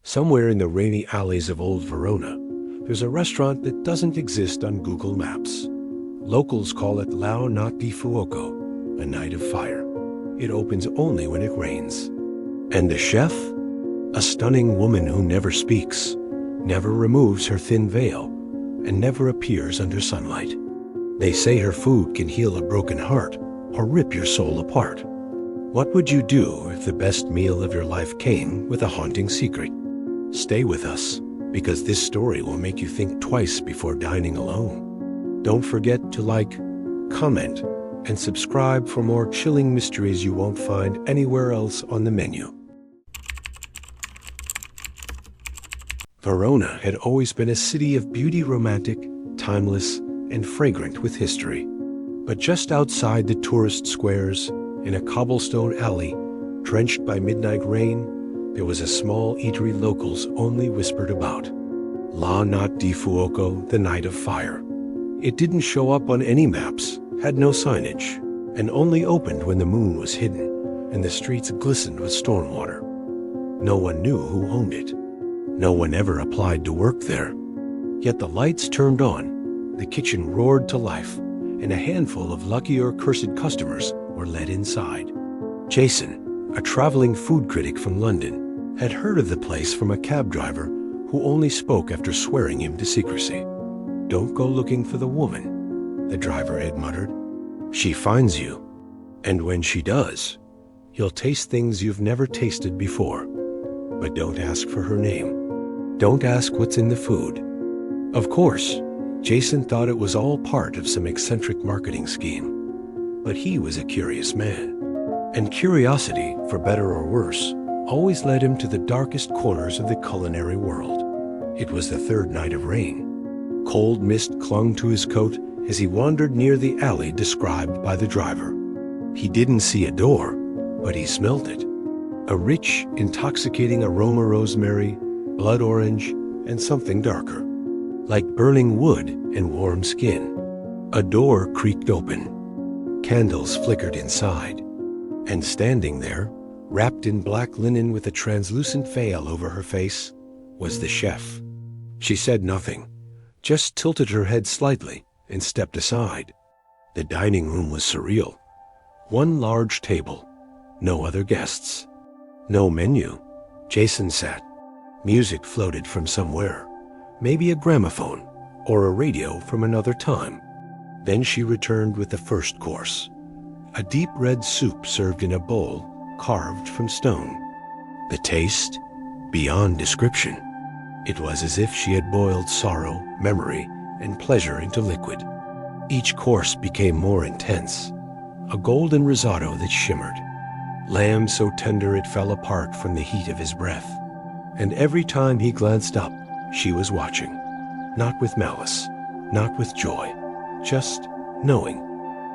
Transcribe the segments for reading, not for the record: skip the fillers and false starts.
Somewhere in the rainy alleys of old Verona, there's a restaurant that doesn't exist on Google Maps. Locals call it La Notte di Fuoco, a night of fire. It opens only when it rains. And the chef? A stunning woman who never speaks, never removes her thin veil, and never appears under sunlight. They say her food can heal a broken heart or rip your soul apart. What would you do if the best meal of your life came with a haunting secret? Stay with us, because this story will make you think twice before dining alone. Don't forget to like, comment, and subscribe for more chilling mysteries you won't find anywhere else on the menu. Verona had always been a city of beauty, romantic, timeless, and fragrant with history. But just outside the tourist squares, in a cobblestone alley, drenched by midnight rain, there was a small eatery locals only whispered about. La Notte di Fuoco, the night of fire. It didn't show up on any maps, had no signage, and only opened when the moon was hidden and the streets glistened with stormwater. No one knew who owned it. No one ever applied to work there. Yet the lights turned on, the kitchen roared to life, and a handful of lucky or cursed customers were led inside. Jason, a traveling food critic from London, had heard of the place from a cab driver who only spoke after swearing him to secrecy. "Don't go looking for the woman," the driver had muttered. "She finds you, and when she does, you'll taste things you've never tasted before. But don't ask for her name. Don't ask what's in the food." Of course, Jason thought it was all part of some eccentric marketing scheme. But he was a curious man. And curiosity, for better or worse, always led him to the darkest corners of the culinary world. It was the third night of rain. Cold mist clung to his coat as he wandered near the alley described by the driver. He didn't see a door, but he smelled it. A rich, intoxicating aroma: rosemary, blood orange, and something darker, like burning wood and warm skin. A door creaked open. Candles flickered inside. And standing there, wrapped in black linen with a translucent veil over her face, was the chef. She said nothing, just tilted her head slightly and stepped aside. The dining room was surreal. One large table, no other guests. No menu. Jason sat. Music floated from somewhere, maybe a gramophone or a radio from another time. Then she returned with the first course, a deep red soup served in a bowl carved from stone. The taste, beyond description. It was as if she had boiled sorrow, memory, and pleasure into liquid. Each course became more intense, a golden risotto that shimmered, lamb so tender it fell apart from the heat of his breath. And every time he glanced up, she was watching, not with malice, not with joy, just knowing.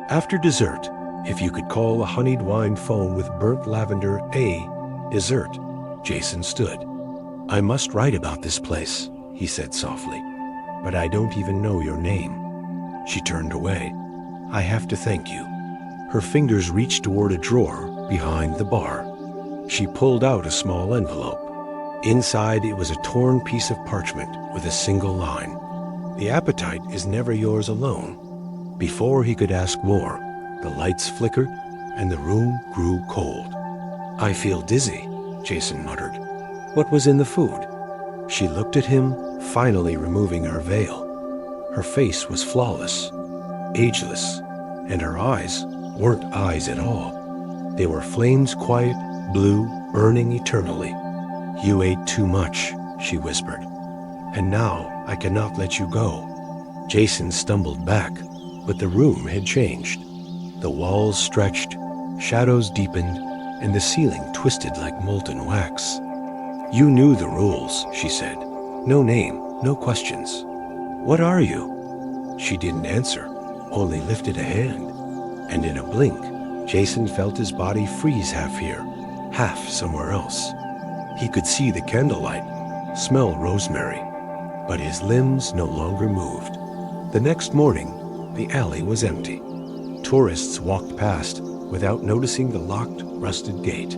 After dessert, if you could call a honeyed wine foam with burnt lavender a dessert, Jason stood. "I must write about this place," he said softly, "but I don't even know your name." She turned away. "I have to thank you." Her fingers reached toward a drawer behind the bar. She pulled out a small envelope. Inside it was a torn piece of parchment with a single line. "The appetite is never yours alone." Before he could ask more, the lights flickered and the room grew cold. "I feel dizzy," Jason muttered. "What was in the food?" She looked at him, finally removing her veil. Her face was flawless, ageless, and her eyes weren't eyes at all. They were flames, quiet, blue, burning eternally. "You ate too much," she whispered, "and now I cannot let you go." Jason stumbled back, but the room had changed. The walls stretched, shadows deepened, and the ceiling twisted like molten wax. "You knew the rules," she said. "No name, no questions. What are you?" She didn't answer, only lifted a hand. And in a blink, Jason felt his body freeze half here, half somewhere else. He could see the candlelight, smell rosemary, but his limbs no longer moved. The next morning, the alley was empty. Tourists walked past without noticing the locked, rusted gate.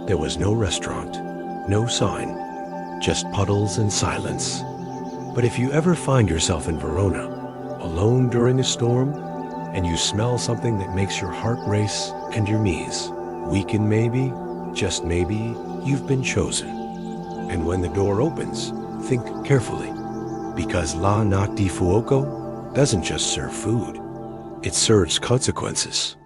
There was no restaurant, no sign, just puddles and silence. But if you ever find yourself in Verona, alone during a storm, and you smell something that makes your heart race and your knees weaken, maybe, just maybe, you've been chosen. And when the door opens, think carefully, because La Notte di Fuoco doesn't just serve food, it serves consequences.